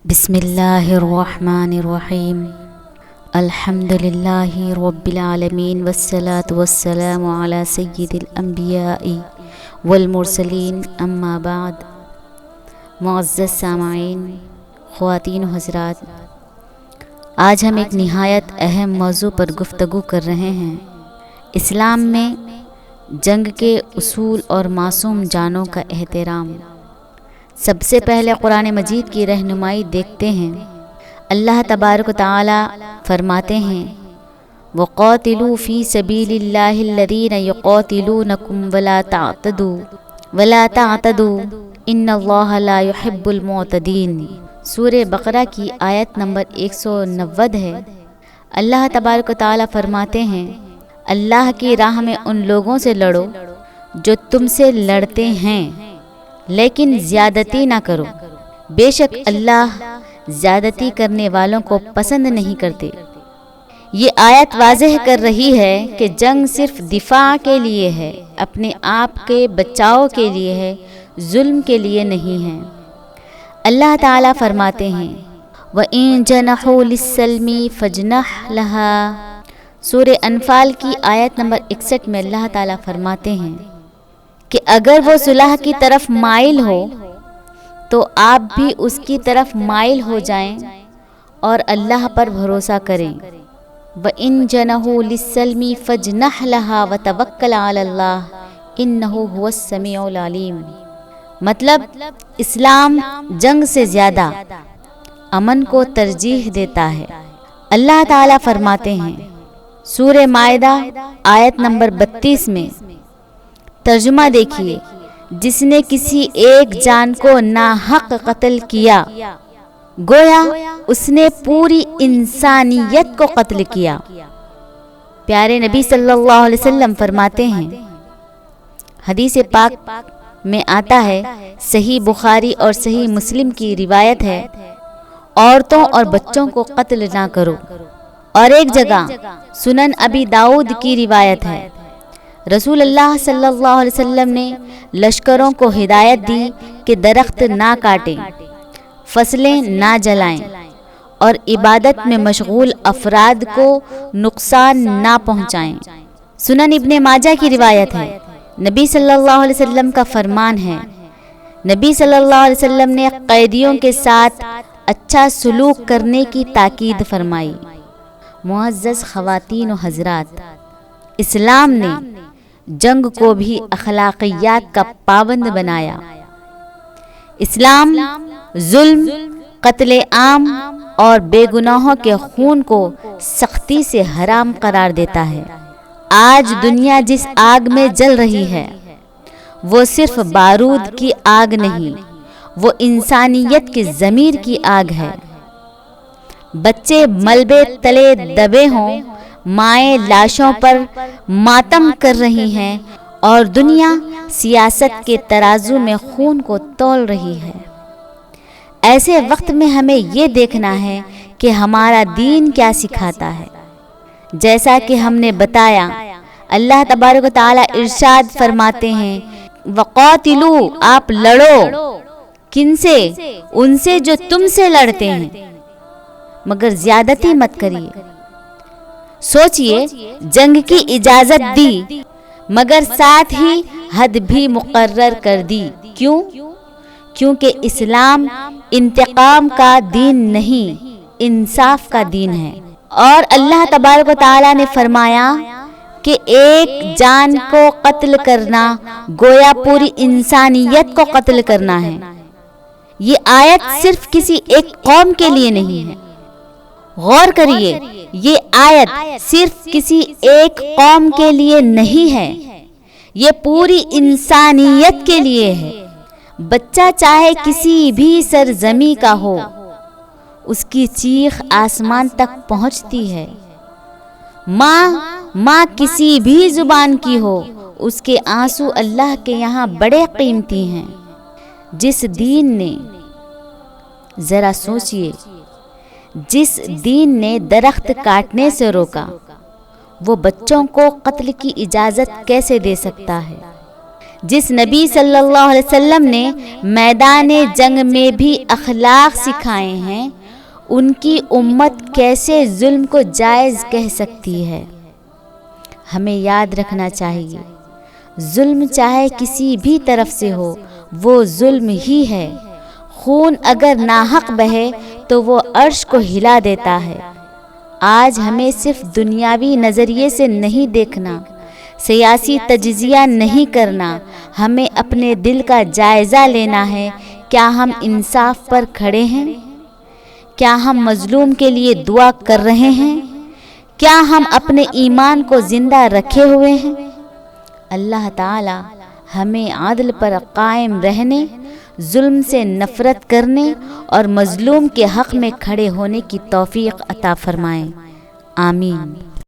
بسم اللہ الرحمن الرحیم الحمد للہ رب العالمین والصلاة والسلام علی سید الانبیاء والمرسلین اما بعد۔ معزز سامعین، خواتین و حضرات، آج ہم ایک نہایت اہم موضوع پر گفتگو کر رہے ہیں۔ اسلام میں جنگ کے اصول اور معصوم جانوں کا احترام۔ سب سے پہلے قرآن مجید کی رہنمائی دیکھتے ہیں۔ اللہ تبارک و تعالی فرماتے ہیں وَقَاتِلُوا فِي سَبِيلِ اللَّهِ الَّذِينَ يُقَاتِلُونَكُمْ وَلَا تَعْتَدُوا إِنَّ اللَّهَ لَا يُحِبُّ الْمُعْتَدِينَ۔ سورہ بقرہ کی آیت نمبر 190 ہے۔ اللہ تبارک و تعالی فرماتے ہیں اللہ کی راہ میں ان لوگوں سے لڑو جو تم سے لڑتے ہیں، لیکن زیادتی نہ کرو، بے شک اللہ زیادتی کرنے والوں کو پسند نہیں کرتے۔ یہ آیت واضح کر رہی ہے کہ جنگ صرف دفاع کے لیے ہے، اپنے آپ کے بچاؤ کے لیے ہے، ظلم کے لیے نہیں ہے۔ اللہ تعالیٰ فرماتے ہیں وَإِن جَنَحُوا لِلسَّلْمِ فَاجْنَحْ لَهَا۔ سورہ انفال کی آیت نمبر 61 میں اللہ تعالیٰ فرماتے ہیں کہ اگر وہ صلح کی طرف مائل ہو تو آپ بھی اس کی طرف مائل ہو جائیں اور اللہ پر بھروسہ کریں۔ وَإِن جَنَحُوا لِلسَّلْمِ فَاجْنَحْ لَهَا وَتَوَكَّلْ عَلَى اللَّهِ إِنَّهُ هُوَ السَّمِيعُ الْعَلِيمُ۔ مطلب اسلام جنگ سے زیادہ امن کو ترجیح دیتا ہے۔ اللہ تعالیٰ فرماتے ہیں سورہ مائدہ آیت نمبر 32 میں، ترجمہ دیکھیے، جس نے کسی ایک جان کو ناحق قتل کیا گویا اس نے پوری انسانیت کو قتل کیا۔ پیارے نبی صلی اللہ علیہ وسلم فرماتے ہیں، حدیث پاک میں آتا ہے، صحیح بخاری اور صحیح مسلم کی روایت ہے، عورتوں اور بچوں کو قتل نہ کرو۔ اور ایک جگہ سنن ابی داؤد کی روایت ہے، رسول اللہ صلی اللہ علیہ وسلم نے لشکروں کو ہدایت دی کہ درخت نہ کاٹیں، فصلیں نہ جلائیں اور عبادت میں مشغول افراد کو نقصان نہ پہنچائیں۔ سنن ابن ماجہ کی روایت ہے، نبی صلی اللہ علیہ وسلم کا فرمان ہے، نبی صلی اللہ علیہ وسلم نے قیدیوں کے ساتھ اچھا سلوک کرنے کی تاکید فرمائی۔ معزز خواتین و حضرات، اسلام نے جنگ کو بھی اخلاقیات کا پابند بنایا۔ اسلام ظلم، قتل عام اور بے گناہوں کے خون کو سختی سے حرام قرار دیتا ہے۔ آج دنیا جس آگ میں جل رہی ہے وہ صرف بارود کی آگ نہیں، وہ انسانیت کی ضمیر کی آگ ہے۔ بچے ملبے تلے دبے ہوں، مائیں لاشوں پر ماتم کر رہی ہیں اور دنیا سیاست کے ترازو میں خون کو تول رہی ہے۔ ایسے وقت میں ہمیں یہ دیکھنا ہے کہ ہمارا دین کیا سکھاتا ہے۔ جیسا کہ ہم نے بتایا، اللہ تبارک و تعالی ارشاد فرماتے ہیں وَقَاتِلُوا، آپ لڑو، کن سے؟ ان سے جو تم سے لڑتے ہیں، مگر زیادتی مت کریے۔ سوچئے، جنگ کی اجازت دی مگر ساتھ ہی حد بھی مقرر کر دی۔ کیوں؟ کیونکہ اسلام انتقام کا دین نہیں، انصاف کا دین ہے۔ اور اللہ تبارک و تعالی نے فرمایا کہ ایک جان کو قتل کرنا گویا پوری انسانیت کو قتل کرنا ہے۔ یہ آیت صرف کسی ایک قوم کے لیے نہیں ہے۔ غور کریے، یہ آیت صرف کسی ایک قوم کے لیے نہیں ہے، یہ پوری انسانیت کے لیے ہے۔ بچہ چاہے کسی بھی سرزمین کا ہو، اس کی چیخ آسمان تک پہنچتی ہے۔ ماں کسی بھی زبان کی ہو، اس کے آنسو اللہ کے یہاں بڑے قیمتی ہیں۔ جس دین نے، ذرا سوچئے، جس دین نے درخت کاٹنے سے روکا، وہ بچوں کو قتل کی اجازت کیسے دے سکتا ہے؟ جس نبی صلی اللہ علیہ وسلم نے میدان جنگ میں بھی اخلاق سکھائے ہیں، ان کی امت کیسے ظلم کو جائز کہہ سکتی ہے؟ ہمیں یاد رکھنا چاہیے، ظلم چاہے کسی بھی طرف سے ہو، وہ ظلم ہی ہے۔ خون اگر ناحق بہے تو وہ عرش کو ہلا دیتا ہے۔ آج ہمیں صرف دنیاوی نظریے سے نہیں دیکھنا، سیاسی تجزیہ نہیں کرنا، ہمیں اپنے دل کا جائزہ لینا ہے۔ کیا ہم انصاف پر کھڑے ہیں؟ کیا ہم مظلوم کے لیے دعا کر رہے ہیں؟ کیا ہم اپنے ایمان کو زندہ رکھے ہوئے ہیں؟ اللہ تعالی ہمیں عدل پر قائم رہنے، ظلم سے نفرت کرنے اور مظلوم کے حق میں کھڑے ہونے کی توفیق عطا فرمائے۔ آمین۔